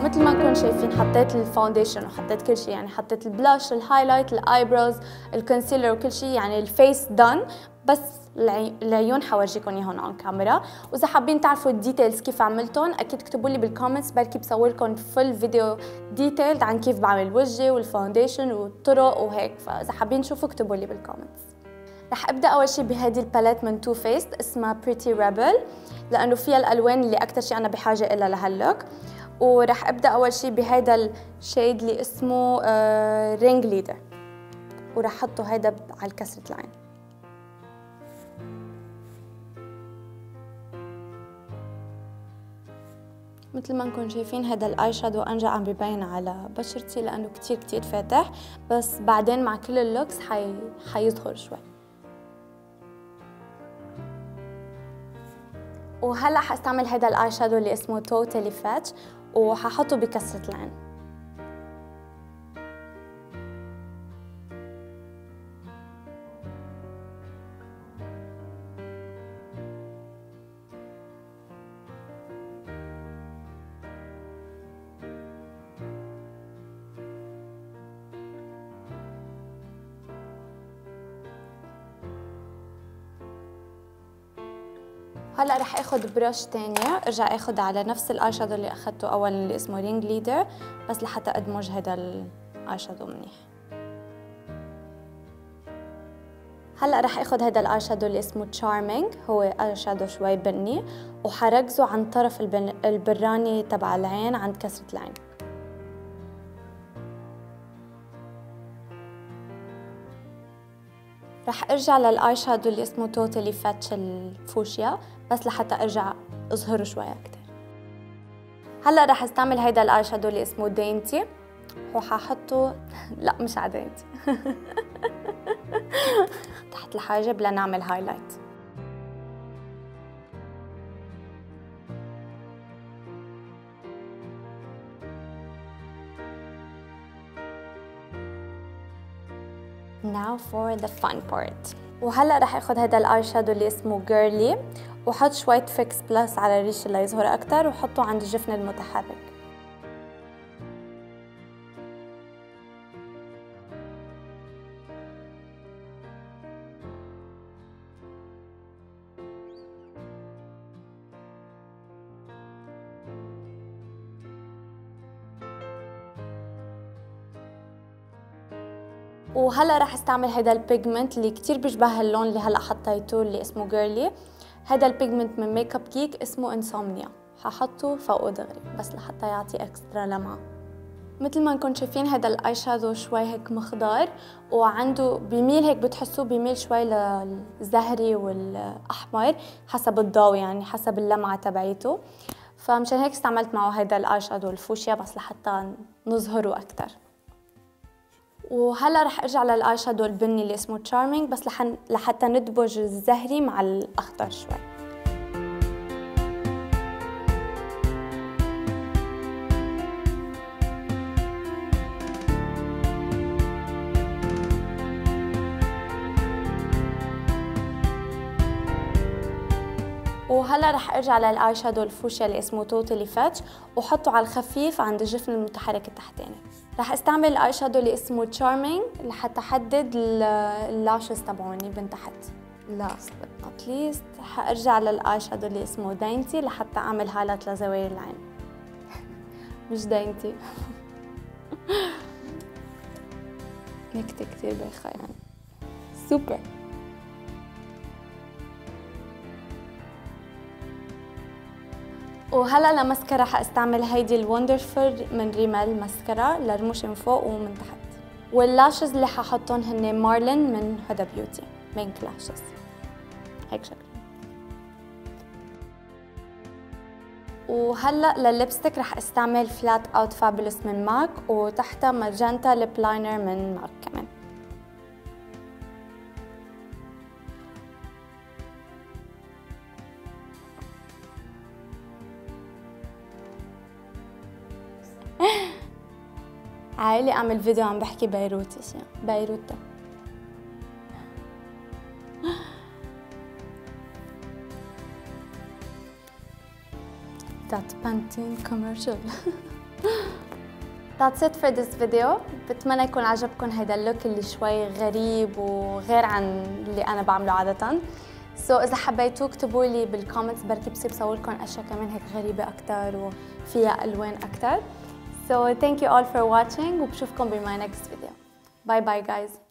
مثل ما نكون شايفين حطيت الفاونديشن وحطيت كل شيء، يعني حطيت البلاش، الهايلايت، الايبروز، الكونسيلر وكل شيء، يعني الفيس دان. بس العيون حورجيكم اياهم على الكاميرا. واذا حابين تعرفوا الديتيلز كيف عملتهم اكيد اكتبوا لي بالكومنتس، بركي بصور لكم فل فيديو ديتيلد عن كيف بعمل وجهي والفاونديشن والطرق وهيك. فاذا حابين تشوفوا اكتبوا لي بالكومنتس. رح ابدا اول شيء بهذه الباليت من تو فيست اسمها بريتي ريبل، لانه فيها الالوان اللي اكثر شيء انا بحاجه لها لهاللوك. ورح ابدا اول شيء بهذا الشيد اللي اسمه رينج ليدر، ورح احطه هيدا على كسرة العين. مثل ما نكون شايفين هذا الاي شادو انجا عم ببين على بشرتي لانه كتير فاتح، بس بعدين مع كل اللوكس حيظهر شوي. وهلا حاستعمل هذا الاي شادو اللي اسمه توتالي فاتش وححطه بكسرة العين. هلا رح اخذ برش ثانيه، ارجع اخذ على نفس الاي شادو اللي اخذته اول اللي اسمه رينج ليدر، بس لحتى ادمج هذا الاي شادو منيح. هلا رح اخذ هذا الاي شادو اللي اسمه تشارمينج، هو اي شادو شوي بني، وحركزه عن طرف البراني تبع العين عند كسرة العين. رح ارجع للاي شادو اللي اسمه توتالي فاتش الفوشيا، بس لحتى ارجع اظهره شوي اكثر. هلا رح استعمل هيدا الاي شادو اللي اسمه دينتي وححطه لا مش على دينتي تحت الحاجب لنعمل هايلايت. Now for the fun part. وهلا رح اخذ هذا الاي شادو اللي اسمه جيرلي وحط شوية فيكس بلس على الريش اللي يظهر اكثر وحطه عند الجفن المتحرك. وهلا رح استعمل هيدا البيجمنت اللي كتير بيشبه اللون اللي هلا حطيته اللي اسمه جيرلي. هيدا البيجمنت من ميك اب كيك اسمه انسومنيا، ححطه فوقه دغري بس لحتى يعطي اكسترا لمعه. مثل ما نكون شايفين هذا الاي شادو شوي هيك مخضر وعنده بيميل هيك بتحسوه بيميل شوي للزهري والاحمر حسب الضوء، يعني حسب اللمعه تبعيته، فمشان هيك استعملت معه هذا الاي شادو الفوشيا بس لحتى نظهره اكثر. وهلا رح ارجع للاي شادو البني اللي اسمه تشارمينج بس لحتى ندمج الزهري مع الاخضر شوي. وهلا رح ارجع للاي شادو الفوشيا اللي اسمه توتالي فاتش وحطه على الخفيف عند الجفن المتحرك التحتاني. رح استعمل الاي شادو اللي اسمه تشارمينج لحتى احدد اللاشز تبعوني من تحت. لاست but not least حارجع للاي شادو اللي اسمه داينتي لحتى اعمل هايلايت لزوايا العين مش داينتي نكتة كتير بايخة يعني. سوبر. وهلا لمسكرة حاستعمل هيدي الوندرفul من ريمال مسكرة لرموش من فوق ومن تحت. واللاشز اللي ححطهم هن مارلين من هدى بيوتي مينك لاشز هيك شكل. وهلا للليبستيك رح استعمل فلات اوت فابولوس من ماك وتحتها ماجنتا ليب لاينر من ماك كمان. عائلي اعمل فيديو عم بحكي بيروتي بيروتا. That Pantene commercial That's it for this video. بتمنى يكون عجبكم هيدا اللوك اللي شوي غريب وغير عن اللي أنا بعمله عادة. إذا حبيتوه اكتبوا لي بالكومنتس، بركي بصير بصور لكم أشياء كمان هيك غريبة أكتر وفيها ألوان أكتر. So thank you all for watching وبشوفكم ب my next video. Bye bye guys.